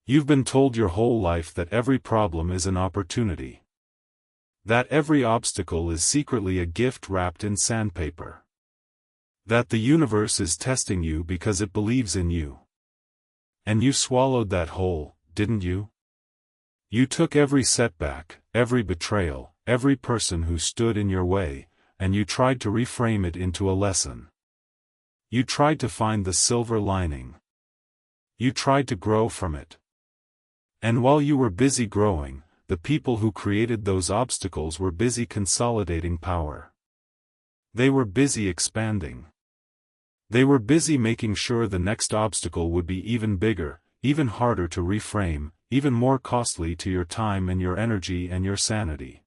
You've been told your whole life that every problem is an opportunity. That every obstacle is secretly a gift wrapped in sandpaper. That the universe is testing you because it believes in you. And you swallowed that whole, didn't you? You took every setback, every betrayal, every person who stood in your way, and you tried to reframe it into a lesson. You tried to find the silver lining. You tried to grow from it. And while you were busy growing, the people who created those obstacles were busy consolidating power. They were busy expanding. They were busy making sure the next obstacle would be even bigger, even harder to reframe, even more costly to your time and your energy and your sanity.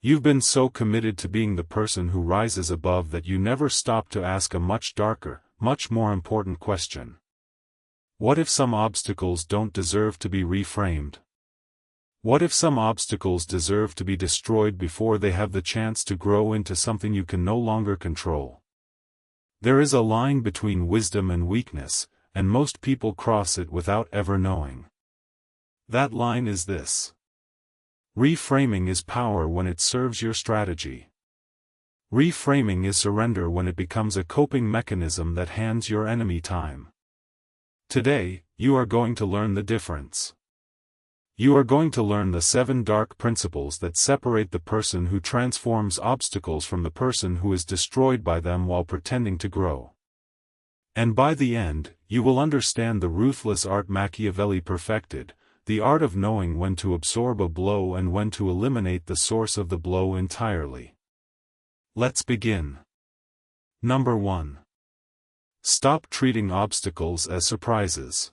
You've been so committed to being the person who rises above that you never stop to ask a much darker, much more important question. What if some obstacles don't deserve to be reframed? What if some obstacles deserve to be destroyed before they have the chance to grow into something you can no longer control? There is a line between wisdom and weakness, and most people cross it without ever knowing. That line is this. Reframing is power when it serves your strategy. Reframing is surrender when it becomes a coping mechanism that hands your enemy time. Today, you are going to learn the difference. You are going to learn the 7 dark principles that separate the person who transforms obstacles from the person who is destroyed by them while pretending to grow. And by the end, you will understand the ruthless art Machiavelli perfected, the art of knowing when to absorb a blow and when to eliminate the source of the blow entirely. Let's begin. Number 1. Stop treating obstacles as surprises.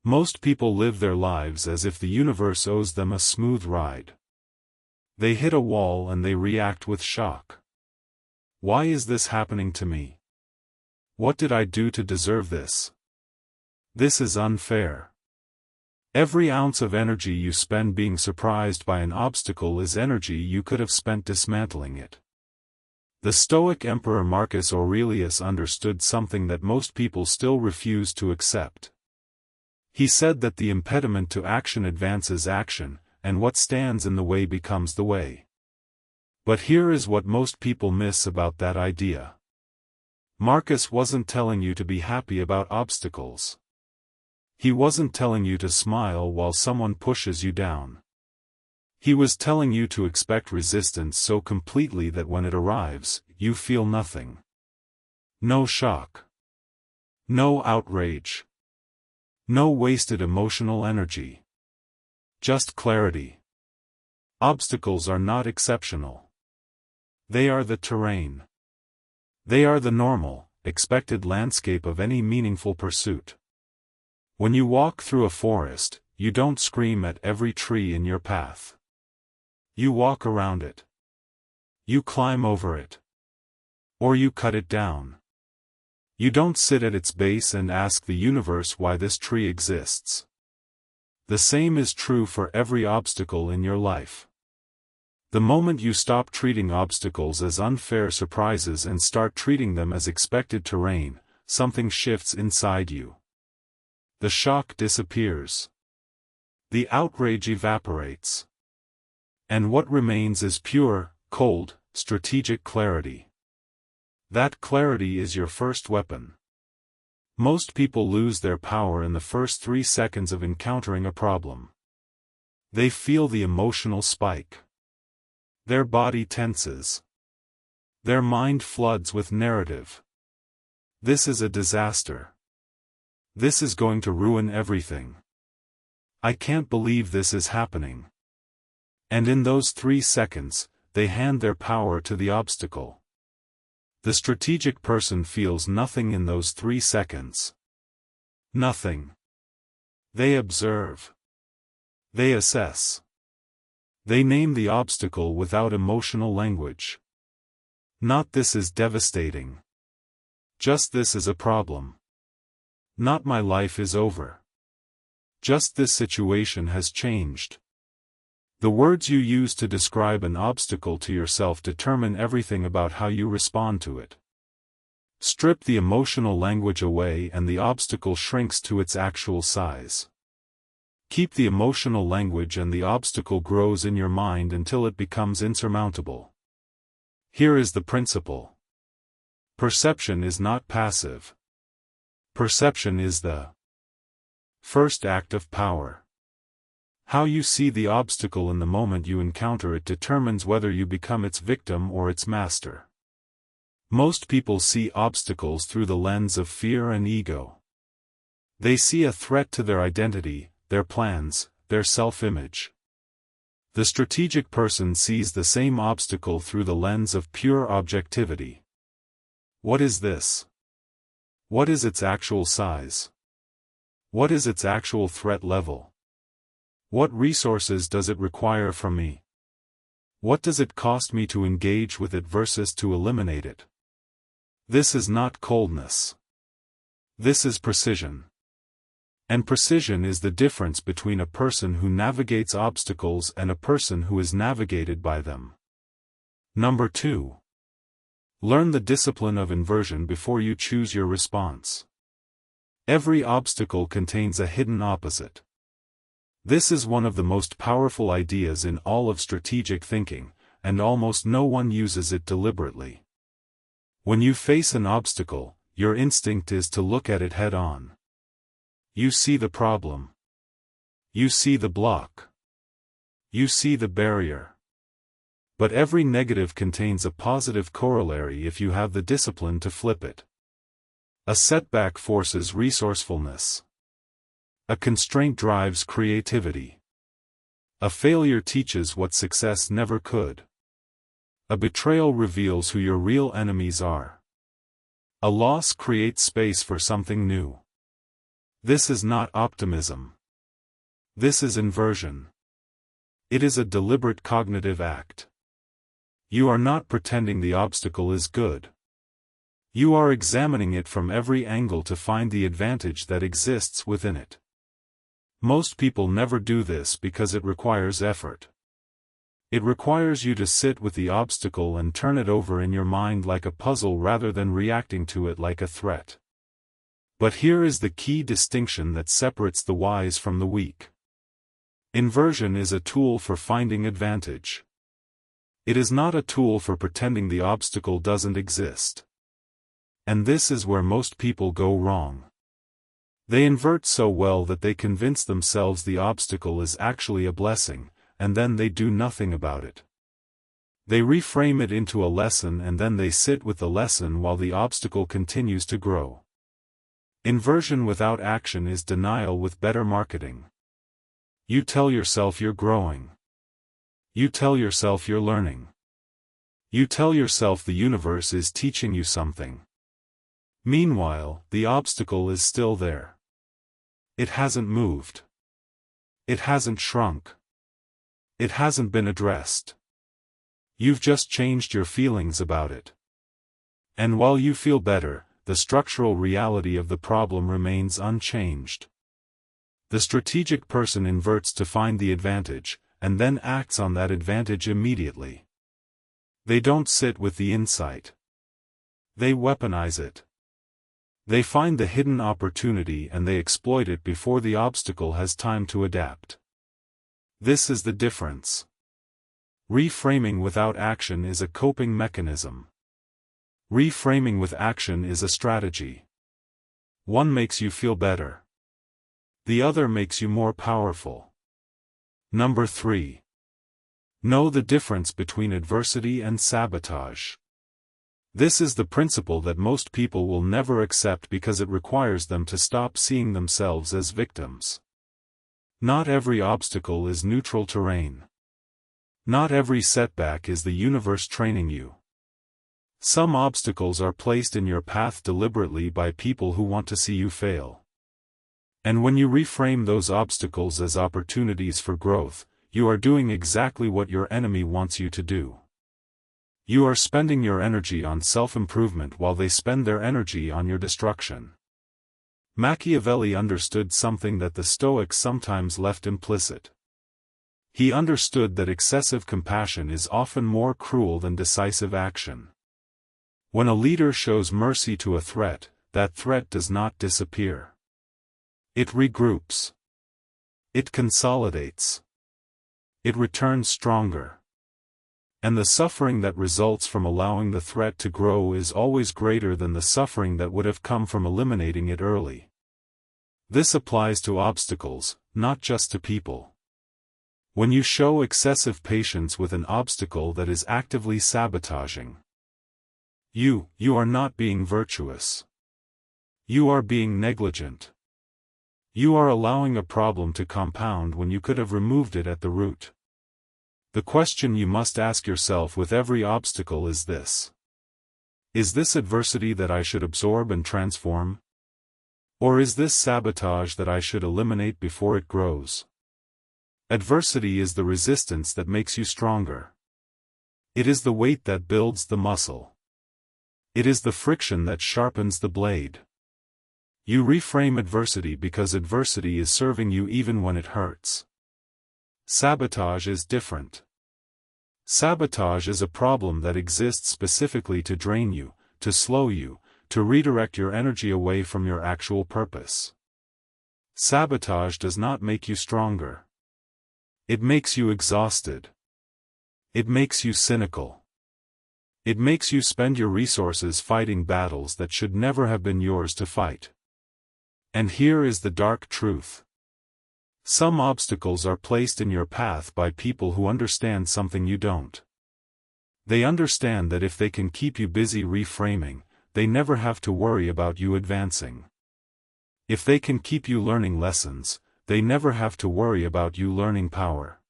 Most people live their lives as if the universe owes them a smooth ride. They hit a wall and they react with shock. Why is this happening to me? What did I do to deserve this? This is unfair. Every ounce of energy you spend being surprised by an obstacle is energy you could have spent dismantling it. The Stoic Emperor Marcus Aurelius understood something that most people still refuse to accept. He said that the impediment to action advances action, and what stands in the way becomes the way. But here is what most people miss about that idea. Marcus wasn't telling you to be happy about obstacles. He wasn't telling you to smile while someone pushes you down. He was telling you to expect resistance so completely that when it arrives, you feel nothing. No shock. No outrage. No wasted emotional energy. Just clarity. Obstacles are not exceptional. They are the terrain. They are the normal, expected landscape of any meaningful pursuit. When you walk through a forest, you don't scream at every tree in your path. You walk around it. You climb over it. Or you cut it down. You don't sit at its base and ask the universe why this tree exists. The same is true for every obstacle in your life. The moment you stop treating obstacles as unfair surprises and start treating them as expected terrain, something shifts inside you. The shock disappears. The outrage evaporates. And what remains is pure, cold, strategic clarity. That clarity is your first weapon. Most people lose their power in the first 3 seconds of encountering a problem. They feel the emotional spike. Their body tenses. Their mind floods with narrative. This is a disaster. This is going to ruin everything. I can't believe this is happening. And in those 3 seconds, they hand their power to the obstacle. The strategic person feels nothing in those 3 seconds. Nothing. They observe. They assess. They name the obstacle without emotional language. Not "this is devastating." Just "this is a problem." Not "my life is over." Just "this situation has changed." The words you use to describe an obstacle to yourself determine everything about how you respond to it. Strip the emotional language away and the obstacle shrinks to its actual size. Keep the emotional language and the obstacle grows in your mind until it becomes insurmountable. Here is the principle. Perception is not passive. Perception is the first act of power. How you see the obstacle in the moment you encounter it determines whether you become its victim or its master. Most people see obstacles through the lens of fear and ego. They see a threat to their identity, their plans, their self-image. The strategic person sees the same obstacle through the lens of pure objectivity. What is this? What is its actual size? What is its actual threat level? What resources does it require from me? What does it cost me to engage with it versus to eliminate it? This is not coldness. This is precision. And precision is the difference between a person who navigates obstacles and a person who is navigated by them. Number 2. Learn the discipline of inversion before you choose your response. Every obstacle contains a hidden opposite. This is one of the most powerful ideas in all of strategic thinking, and almost no one uses it deliberately. When you face an obstacle, your instinct is to look at it head-on. You see the problem. You see the block. You see the barrier. But every negative contains a positive corollary if you have the discipline to flip it. A setback forces resourcefulness. A constraint drives creativity. A failure teaches what success never could. A betrayal reveals who your real enemies are. A loss creates space for something new. This is not optimism. This is inversion. It is a deliberate cognitive act. You are not pretending the obstacle is good. You are examining it from every angle to find the advantage that exists within it. Most people never do this because it requires effort. It requires you to sit with the obstacle and turn it over in your mind like a puzzle rather than reacting to it like a threat. But here is the key distinction that separates the wise from the weak. Inversion is a tool for finding advantage. It is not a tool for pretending the obstacle doesn't exist. And this is where most people go wrong. They invert so well that they convince themselves the obstacle is actually a blessing, and then they do nothing about it. They reframe it into a lesson and then they sit with the lesson while the obstacle continues to grow. Inversion without action is denial with better marketing. You tell yourself you're growing. You tell yourself you're learning. You tell yourself the universe is teaching you something. Meanwhile, the obstacle is still there. It hasn't moved. It hasn't shrunk. It hasn't been addressed. You've just changed your feelings about it. And while you feel better, the structural reality of the problem remains unchanged. The strategic person inverts to find the advantage, and then acts on that advantage immediately. They don't sit with the insight. They weaponize it. They find the hidden opportunity and they exploit it before the obstacle has time to adapt. This is the difference. Reframing without action is a coping mechanism. Reframing with action is a strategy. One makes you feel better. The other makes you more powerful. Number 3. Know the difference between adversity and sabotage. This is the principle that most people will never accept because it requires them to stop seeing themselves as victims. Not every obstacle is neutral terrain. Not every setback is the universe training you. Some obstacles are placed in your path deliberately by people who want to see you fail. And when you reframe those obstacles as opportunities for growth, you are doing exactly what your enemy wants you to do. You are spending your energy on self-improvement while they spend their energy on your destruction. Machiavelli understood something that the Stoics sometimes left implicit. He understood that excessive compassion is often more cruel than decisive action. When a leader shows mercy to a threat, that threat does not disappear. It regroups. It consolidates. It returns stronger. And the suffering that results from allowing the threat to grow is always greater than the suffering that would have come from eliminating it early. This applies to obstacles, not just to people. When you show excessive patience with an obstacle that is actively sabotaging, you are not being virtuous. You are being negligent. You are allowing a problem to compound when you could have removed it at the root. The question you must ask yourself with every obstacle is this: is this adversity that I should absorb and transform? Or is this sabotage that I should eliminate before it grows? Adversity is the resistance that makes you stronger. It is the weight that builds the muscle. It is the friction that sharpens the blade. You reframe adversity because adversity is serving you even when it hurts. Sabotage is different. Sabotage is a problem that exists specifically to drain you, to slow you, to redirect your energy away from your actual purpose. Sabotage does not make you stronger. It makes you exhausted. It makes you cynical. It makes you spend your resources fighting battles that should never have been yours to fight. And here is the dark truth. Some obstacles are placed in your path by people who understand something you don't. They understand that if they can keep you busy reframing, they never have to worry about you advancing. If they can keep you learning lessons, they never have to worry about you learning power.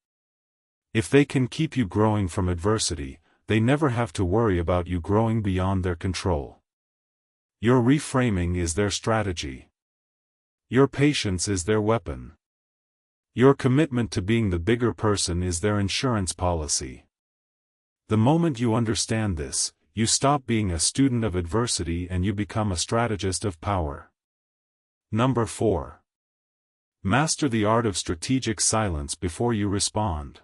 If they can keep you growing from adversity, they never have to worry about you growing beyond their control. Your reframing is their strategy. Your patience is their weapon. Your commitment to being the bigger person is their insurance policy. The moment you understand this, you stop being a student of adversity and you become a strategist of power. Number 4. Master the art of strategic silence before you respond.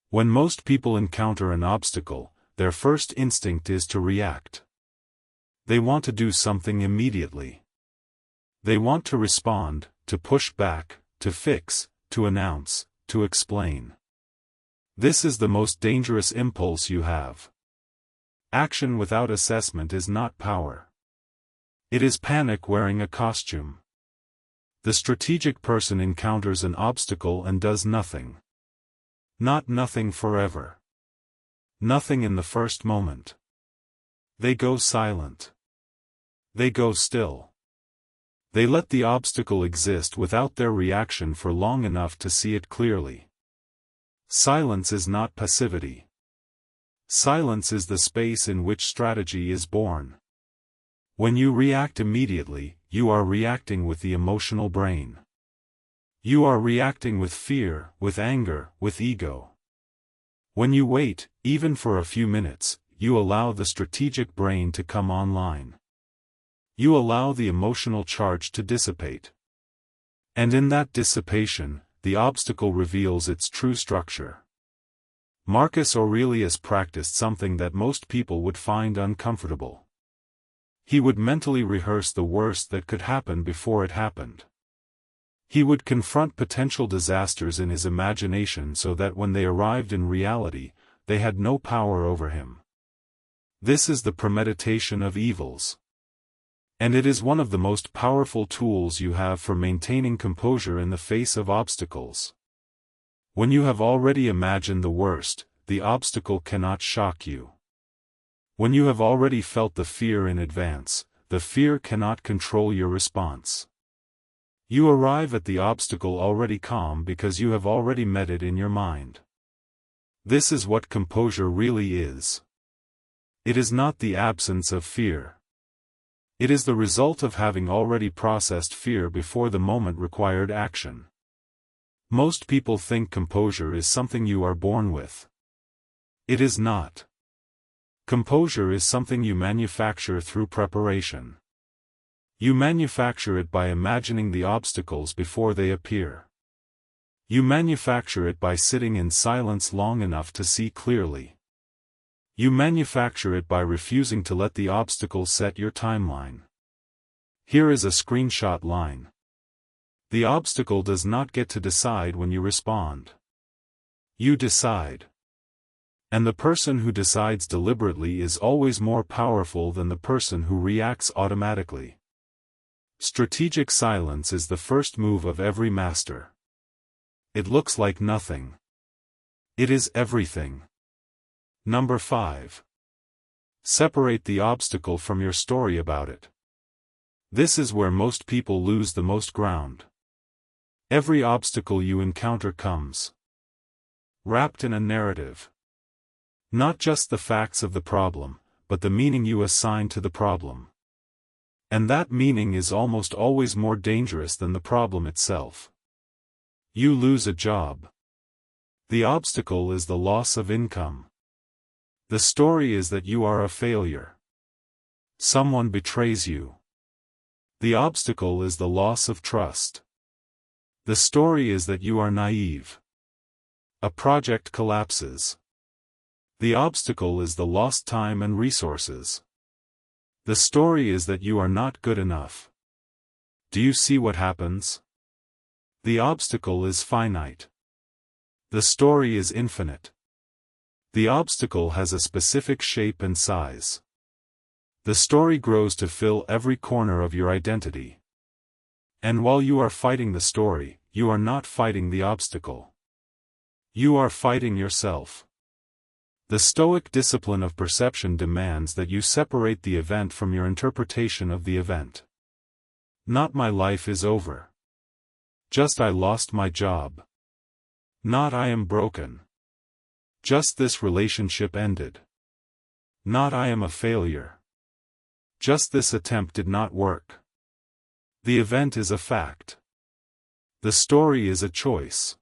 When most people encounter an obstacle, their first instinct is to react. They want to do something immediately. They want to respond, to push back, to fix, to announce, to explain. This is the most dangerous impulse you have. Action without assessment is not power. It is panic wearing a costume. The strategic person encounters an obstacle and does nothing. Not nothing forever. Nothing in the first moment. They go silent. They go still. They let the obstacle exist without their reaction for long enough to see it clearly. Silence is not passivity. Silence is the space in which strategy is born. When you react immediately, you are reacting with the emotional brain. You are reacting with fear, with anger, with ego. When you wait, even for a few minutes, you allow the strategic brain to come online. You allow the emotional charge to dissipate. And in that dissipation, the obstacle reveals its true structure. Marcus Aurelius practiced something that most people would find uncomfortable. He would mentally rehearse the worst that could happen before it happened. He would confront potential disasters in his imagination so that when they arrived in reality, they had no power over him. This is the premeditation of evils. And it is one of the most powerful tools you have for maintaining composure in the face of obstacles. When you have already imagined the worst, the obstacle cannot shock you. When you have already felt the fear in advance, the fear cannot control your response. You arrive at the obstacle already calm because you have already met it in your mind. This is what composure really is. It is not the absence of fear. It is the result of having already processed fear before the moment required action. Most people think composure is something you are born with. It is not. Composure is something you manufacture through preparation. You manufacture it by imagining the obstacles before they appear. You manufacture it by sitting in silence long enough to see clearly. You manufacture it by refusing to let the obstacle set your timeline. Here is a screenshot line. The obstacle does not get to decide when you respond. You decide. And the person who decides deliberately is always more powerful than the person who reacts automatically. Strategic silence is the first move of every master. It looks like nothing. It is everything. Number 5. Separate the obstacle from your story about it. This is where most people lose the most ground. Every obstacle you encounter comes wrapped in a narrative. Not just the facts of the problem, but the meaning you assign to the problem. And that meaning is almost always more dangerous than the problem itself. You lose a job. The obstacle is the loss of income. The story is that you are a failure. Someone betrays you. The obstacle is the loss of trust. The story is that you are naive. A project collapses. The obstacle is the lost time and resources. The story is that you are not good enough. Do you see what happens? The obstacle is finite. The story is infinite. The obstacle has a specific shape and size. The story grows to fill every corner of your identity. And while you are fighting the story, you are not fighting the obstacle. You are fighting yourself. The Stoic discipline of perception demands that you separate the event from your interpretation of the event. Not my life is over. Just I lost my job. Not I am broken. Just this relationship ended. Not I am a failure. Just this attempt did not work. The event is a fact. The story is a choice.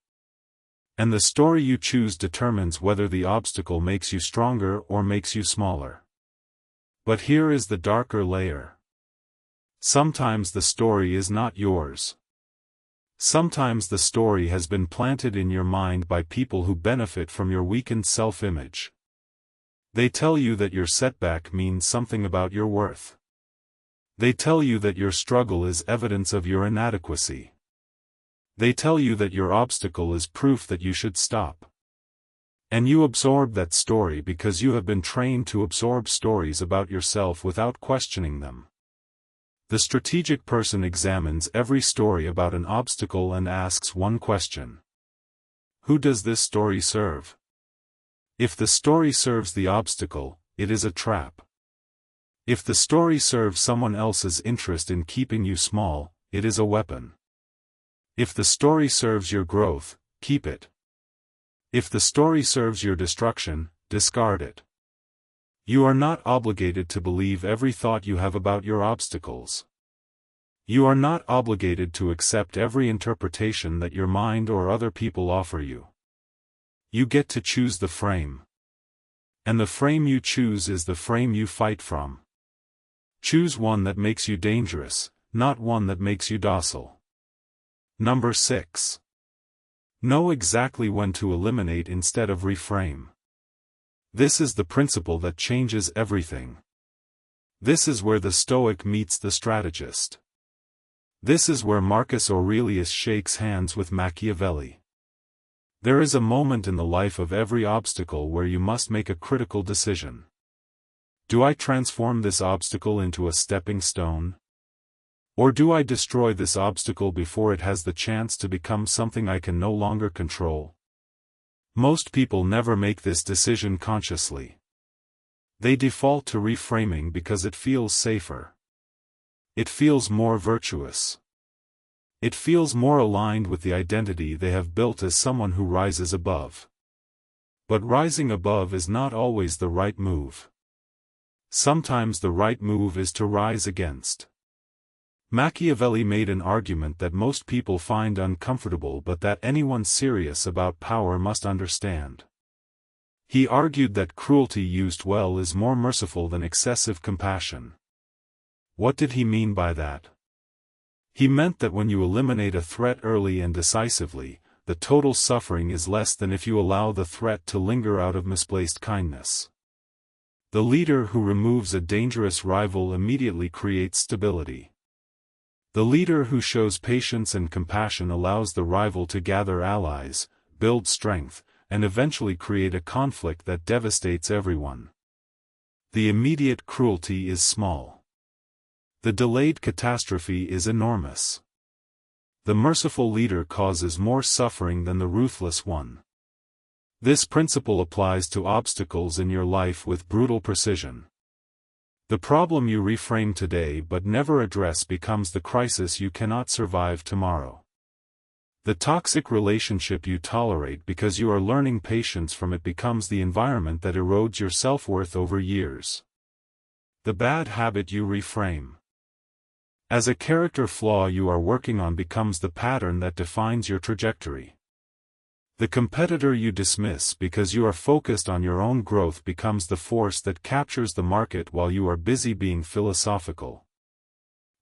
And the story you choose determines whether the obstacle makes you stronger or makes you smaller. But here is the darker layer. Sometimes the story is not yours. Sometimes the story has been planted in your mind by people who benefit from your weakened self-image. They tell you that your setback means something about your worth. They tell you that your struggle is evidence of your inadequacy. They tell you that your obstacle is proof that you should stop. And you absorb that story because you have been trained to absorb stories about yourself without questioning them. The strategic person examines every story about an obstacle and asks one question. Who does this story serve? If the story serves the obstacle, it is a trap. If the story serves someone else's interest in keeping you small, it is a weapon. If the story serves your growth, keep it. If the story serves your destruction, discard it. You are not obligated to believe every thought you have about your obstacles. You are not obligated to accept every interpretation that your mind or other people offer you. You get to choose the frame. And the frame you choose is the frame you fight from. Choose one that makes you dangerous, not one that makes you docile. Number 6. Know exactly when to eliminate instead of reframe. This is the principle that changes everything. This is where the Stoic meets the strategist. This is where Marcus Aurelius shakes hands with Machiavelli. There is a moment in the life of every obstacle where you must make a critical decision. Do I transform this obstacle into a stepping stone? Or do I destroy this obstacle before it has the chance to become something I can no longer control? Most people never make this decision consciously. They default to reframing because it feels safer. It feels more virtuous. It feels more aligned with the identity they have built as someone who rises above. But rising above is not always the right move. Sometimes the right move is to rise against. Machiavelli made an argument that most people find uncomfortable but that anyone serious about power must understand. He argued that cruelty used well is more merciful than excessive compassion. What did he mean by that? He meant that when you eliminate a threat early and decisively, the total suffering is less than if you allow the threat to linger out of misplaced kindness. The leader who removes a dangerous rival immediately creates stability. The leader who shows patience and compassion allows the rival to gather allies, build strength, and eventually create a conflict that devastates everyone. The immediate cruelty is small. The delayed catastrophe is enormous. The merciful leader causes more suffering than the ruthless one. This principle applies to obstacles in your life with brutal precision. The problem you reframe today but never address becomes the crisis you cannot survive tomorrow. The toxic relationship you tolerate because you are learning patience from it becomes the environment that erodes your self-worth over years. The bad habit you reframe as a character flaw you are working on becomes the pattern that defines your trajectory. The competitor you dismiss because you are focused on your own growth becomes the force that captures the market while you are busy being philosophical.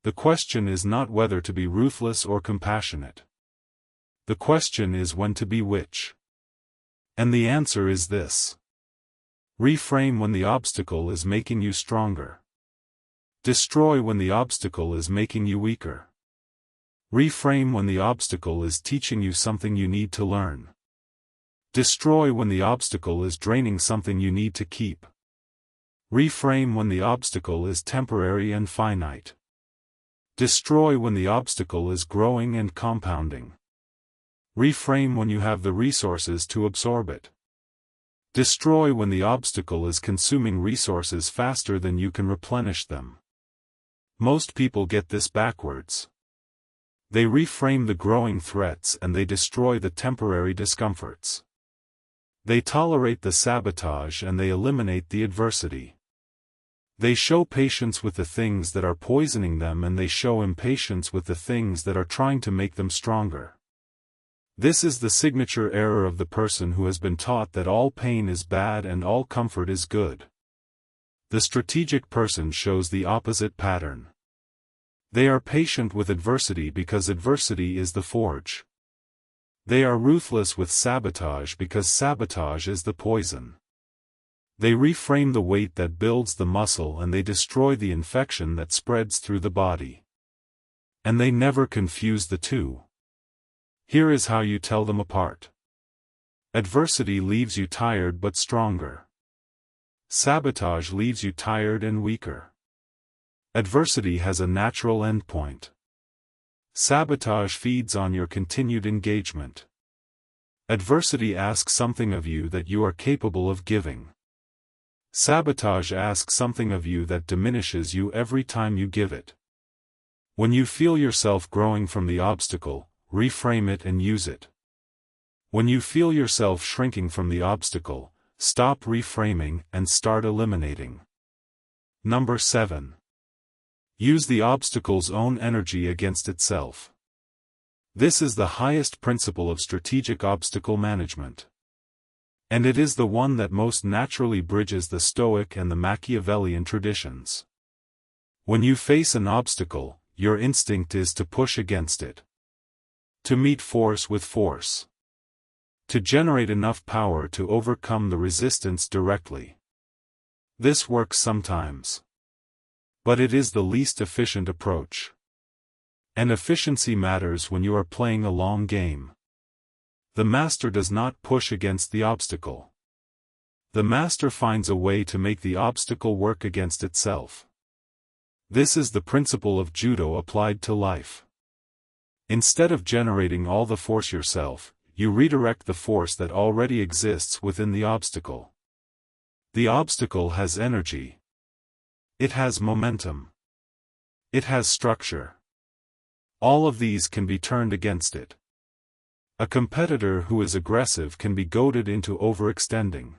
The question is not whether to be ruthless or compassionate. The question is when to be which. And the answer is this. Reframe when the obstacle is making you stronger. Destroy when the obstacle is making you weaker. Reframe when the obstacle is teaching you something you need to learn. Destroy when the obstacle is draining something you need to keep. Reframe when the obstacle is temporary and finite. Destroy when the obstacle is growing and compounding. Reframe when you have the resources to absorb it. Destroy when the obstacle is consuming resources faster than you can replenish them. Most people get this backwards. They reframe the growing threats and they destroy the temporary discomforts. They tolerate the sabotage and they eliminate the adversity. They show patience with the things that are poisoning them and they show impatience with the things that are trying to make them stronger. This is the signature error of the person who has been taught that all pain is bad and all comfort is good. The strategic person shows the opposite pattern. They are patient with adversity because adversity is the forge. They are ruthless with sabotage because sabotage is the poison. They reframe the weight that builds the muscle and they destroy the infection that spreads through the body. And they never confuse the two. Here is how you tell them apart. Adversity leaves you tired but stronger. Sabotage leaves you tired and weaker. Adversity has a natural endpoint. Sabotage feeds on your continued engagement. Adversity asks something of you that you are capable of giving. Sabotage asks something of you that diminishes you every time you give it. When you feel yourself growing from the obstacle, reframe it and use it. When you feel yourself shrinking from the obstacle, stop reframing and start eliminating. Number 7. Use the obstacle's own energy against itself. This is the highest principle of strategic obstacle management. And it is the one that most naturally bridges the Stoic and the Machiavellian traditions. When you face an obstacle, your instinct is to push against it. To meet force with force. To generate enough power to overcome the resistance directly. This works sometimes. But it is the least efficient approach. And efficiency matters when you are playing a long game. The master does not push against the obstacle. The master finds a way to make the obstacle work against itself. This is the principle of judo applied to life. Instead of generating all the force yourself, you redirect the force that already exists within the obstacle. The obstacle has energy. It has momentum. It has structure. All of these can be turned against it. A competitor who is aggressive can be goaded into overextending.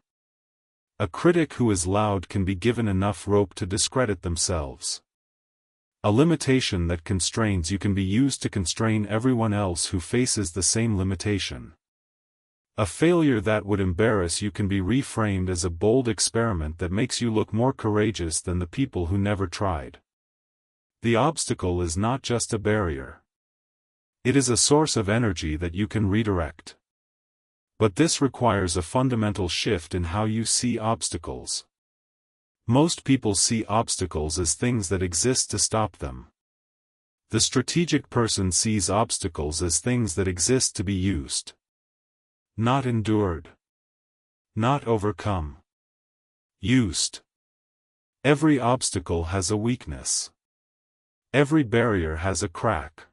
A critic who is loud can be given enough rope to discredit themselves. A limitation that constrains you can be used to constrain everyone else who faces the same limitation. A failure that would embarrass you can be reframed as a bold experiment that makes you look more courageous than the people who never tried. The obstacle is not just a barrier. It is a source of energy that you can redirect. But this requires a fundamental shift in how you see obstacles. Most people see obstacles as things that exist to stop them. The strategic person sees obstacles as things that exist to be used, not endured, not overcome. Used. Every obstacle has a weakness. Every barrier has a crack.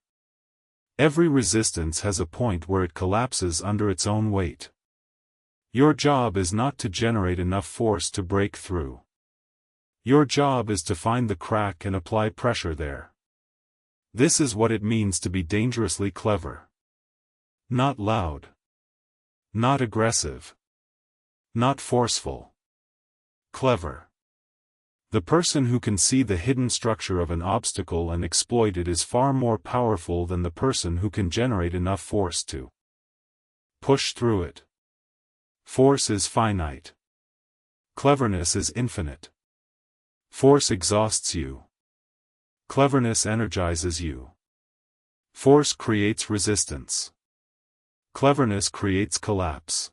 Every resistance has a point where it collapses under its own weight. Your job is not to generate enough force to break through. Your job is to find the crack and apply pressure there. This is what it means to be dangerously clever. Not loud. Not aggressive. Not forceful. Clever. The person who can see the hidden structure of an obstacle and exploit it is far more powerful than the person who can generate enough force to push through it. Force is finite. Cleverness is infinite. Force exhausts you. Cleverness energizes you. Force creates resistance. Cleverness creates collapse.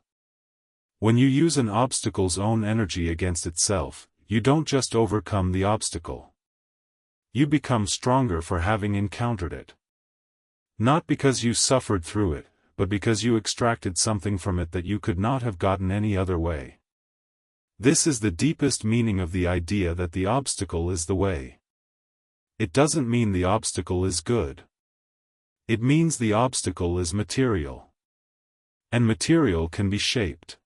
When you use an obstacle's own energy against itself, you don't just overcome the obstacle. You become stronger for having encountered it. Not because you suffered through it, but because you extracted something from it that you could not have gotten any other way. This is the deepest meaning of the idea that the obstacle is the way. It doesn't mean the obstacle is good. It means the obstacle is material. And material can be shaped.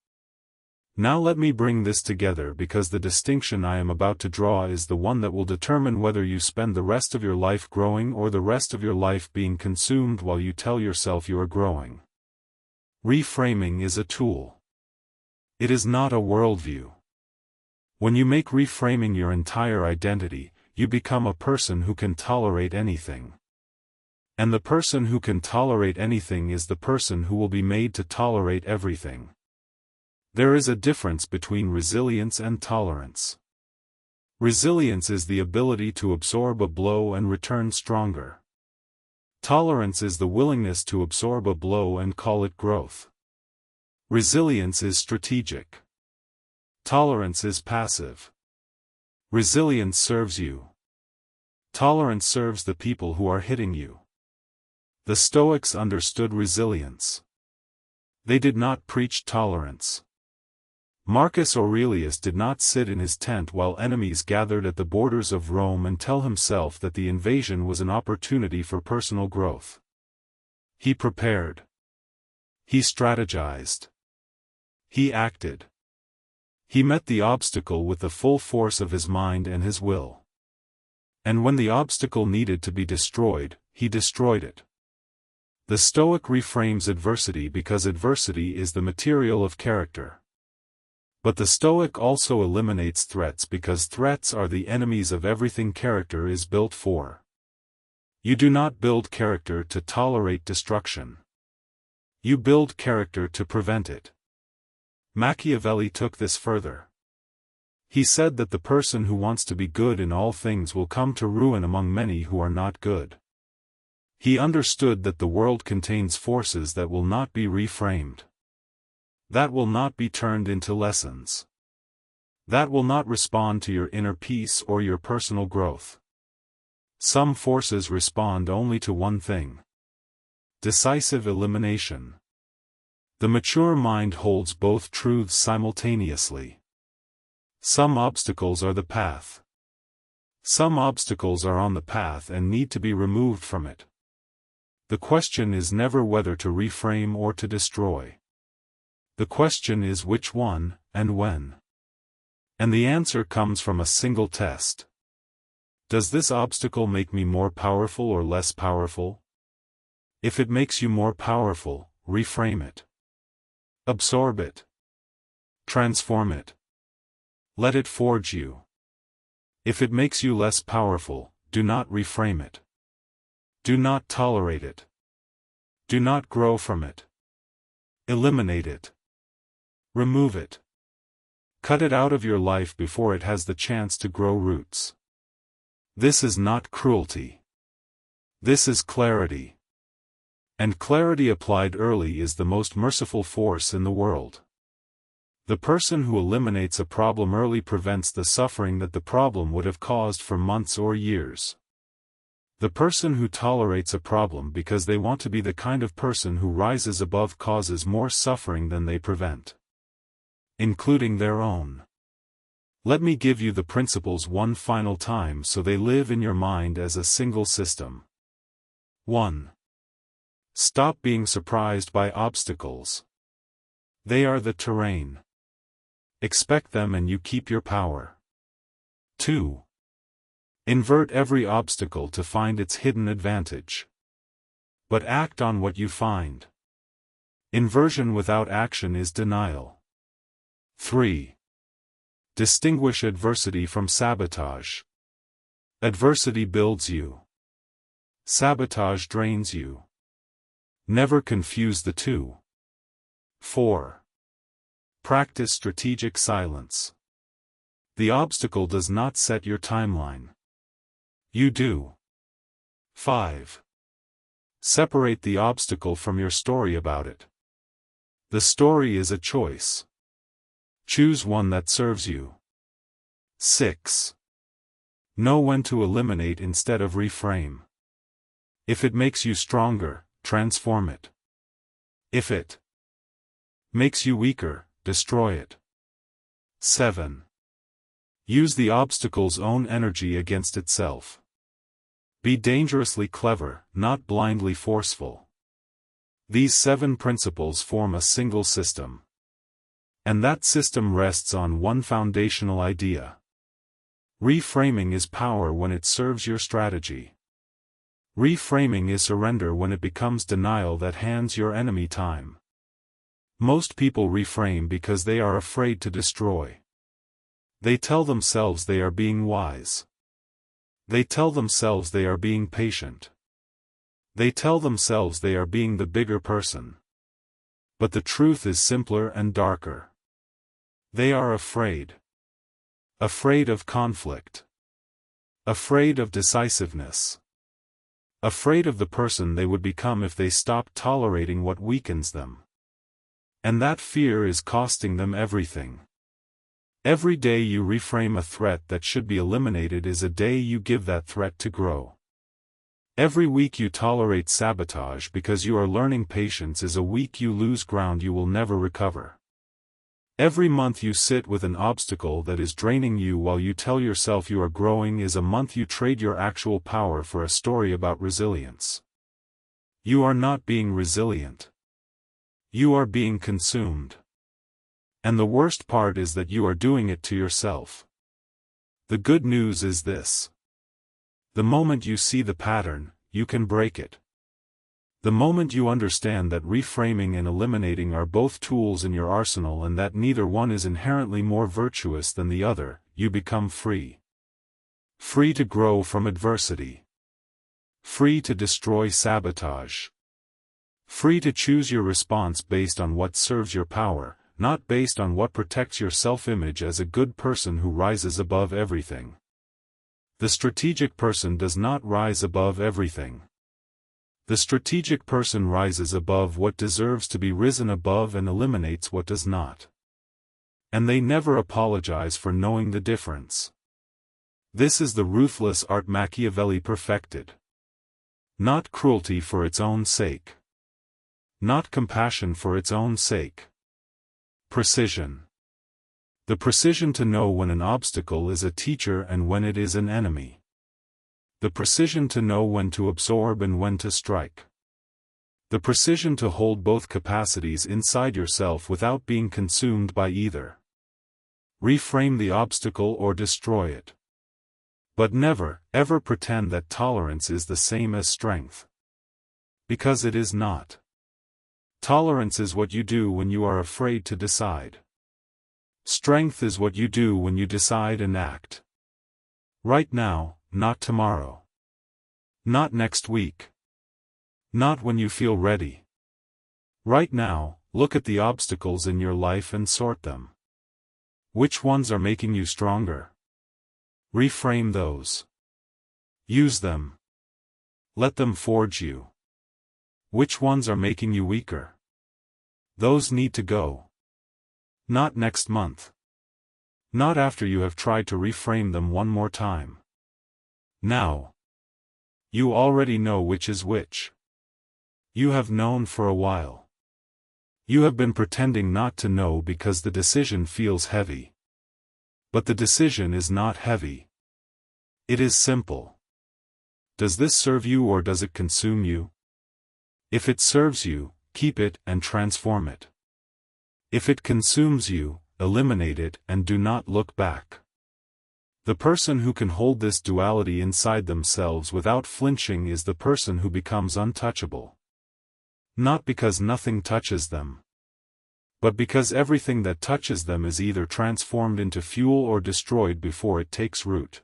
Now let me bring this together because the distinction I am about to draw is the one that will determine whether you spend the rest of your life growing or the rest of your life being consumed while you tell yourself you are growing. Reframing is a tool. It is not a worldview. When you make reframing your entire identity, you become a person who can tolerate anything. And the person who can tolerate anything is the person who will be made to tolerate everything. There is a difference between resilience and tolerance. Resilience is the ability to absorb a blow and return stronger. Tolerance is the willingness to absorb a blow and call it growth. Resilience is strategic. Tolerance is passive. Resilience serves you. Tolerance serves the people who are hitting you. The Stoics understood resilience. They did not preach tolerance. Marcus Aurelius did not sit in his tent while enemies gathered at the borders of Rome and tell himself that the invasion was an opportunity for personal growth. He prepared. He strategized. He acted. He met the obstacle with the full force of his mind and his will. And when the obstacle needed to be destroyed, he destroyed it. The Stoic reframes adversity because adversity is the material of character. But the Stoic also eliminates threats because threats are the enemies of everything character is built for. You do not build character to tolerate destruction. You build character to prevent it. Machiavelli took this further. He said that the person who wants to be good in all things will come to ruin among many who are not good. He understood that the world contains forces that will not be reframed. That will not be turned into lessons. That will not respond to your inner peace or your personal growth. Some forces respond only to one thing: decisive elimination. The mature mind holds both truths simultaneously. Some obstacles are the path. Some obstacles are on the path and need to be removed from it. The question is never whether to reframe or to destroy. The question is which one, and when. And the answer comes from a single test. Does this obstacle make me more powerful or less powerful? If it makes you more powerful, reframe it. Absorb it. Transform it. Let it forge you. If it makes you less powerful, do not reframe it. Do not tolerate it. Do not grow from it. Eliminate it. Remove it. Cut it out of your life before it has the chance to grow roots. This is not cruelty. This is clarity. And clarity applied early is the most merciful force in the world. The person who eliminates a problem early prevents the suffering that the problem would have caused for months or years. The person who tolerates a problem because they want to be the kind of person who rises above causes more suffering than they prevent, including their own. Let me give you the principles one final time so they live in your mind as a single system. 1. Stop being surprised by obstacles. They are the terrain. Expect them and you keep your power. 2. Invert every obstacle to find its hidden advantage. But act on what you find. Inversion without action is denial. 3. Distinguish adversity from sabotage. Adversity builds you. Sabotage drains you. Never confuse the two. 4. Practice strategic silence. The obstacle does not set your timeline. You do. 5. Separate the obstacle from your story about it. The story is a choice. Choose one that serves you. 6. Know when to eliminate instead of reframe. If it makes you stronger, transform it. If it makes you weaker, destroy it. 7. Use the obstacle's own energy against itself. Be dangerously clever, not blindly forceful. These 7 principles form a single system. And that system rests on one foundational idea. Reframing is power when it serves your strategy. Reframing is surrender when it becomes denial that hands your enemy time. Most people reframe because they are afraid to destroy. They tell themselves they are being wise. They tell themselves they are being patient. They tell themselves they are being the bigger person. But the truth is simpler and darker. They are afraid. Afraid of conflict. Afraid of decisiveness. Afraid of the person they would become if they stopped tolerating what weakens them. And that fear is costing them everything. Every day you reframe a threat that should be eliminated is a day you give that threat to grow. Every week you tolerate sabotage because you are learning patience is a week you lose ground you will never recover. Every month you sit with an obstacle that is draining you while you tell yourself you are growing is a month you trade your actual power for a story about resilience. You are not being resilient. You are being consumed. And the worst part is that you are doing it to yourself. The good news is this. The moment you see the pattern, you can break it. The moment you understand that reframing and eliminating are both tools in your arsenal and that neither one is inherently more virtuous than the other, you become free. Free to grow from adversity. Free to destroy sabotage. Free to choose your response based on what serves your power, not based on what protects your self-image as a good person who rises above everything. The strategic person does not rise above everything. The strategic person rises above what deserves to be risen above and eliminates what does not. And they never apologize for knowing the difference. This is the ruthless art Machiavelli perfected. Not cruelty for its own sake. Not compassion for its own sake. Precision. The precision to know when an obstacle is a teacher and when it is an enemy. The precision to know when to absorb and when to strike. The precision to hold both capacities inside yourself without being consumed by either. Reframe the obstacle or destroy it. But never, ever pretend that tolerance is the same as strength. Because it is not. Tolerance is what you do when you are afraid to decide. Strength is what you do when you decide and act. Right now, not tomorrow. Not next week. Not when you feel ready. Right now, look at the obstacles in your life and sort them. Which ones are making you stronger? Reframe those. Use them. Let them forge you. Which ones are making you weaker? Those need to go. Not next month. Not after you have tried to reframe them one more time. Now. You already know which is which. You have known for a while. You have been pretending not to know because the decision feels heavy. But the decision is not heavy. It is simple. Does this serve you or does it consume you? If it serves you, keep it and transform it. If it consumes you, eliminate it and do not look back. The person who can hold this duality inside themselves without flinching is the person who becomes untouchable. Not because nothing touches them, but because everything that touches them is either transformed into fuel or destroyed before it takes root.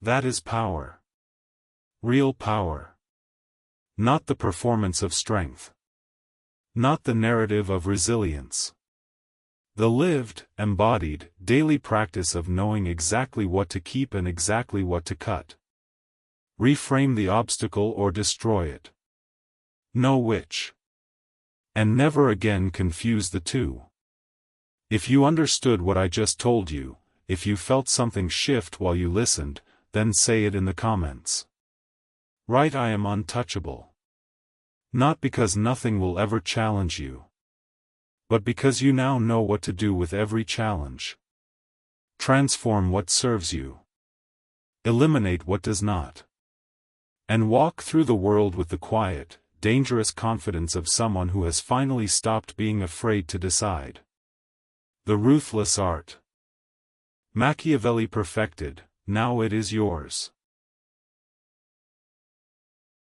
That is power. Real power. Not the performance of strength. Not the narrative of resilience. The lived, embodied, daily practice of knowing exactly what to keep and exactly what to cut. Reframe the obstacle or destroy it. Know which. And never again confuse the two. If you understood what I just told you, if you felt something shift while you listened, then say it in the comments. Write I am untouchable. Not because nothing will ever challenge you, but because you now know what to do with every challenge. Transform what serves you. Eliminate what does not. And walk through the world with the quiet, dangerous confidence of someone who has finally stopped being afraid to decide. The ruthless art. Machiavelli perfected, now it is yours.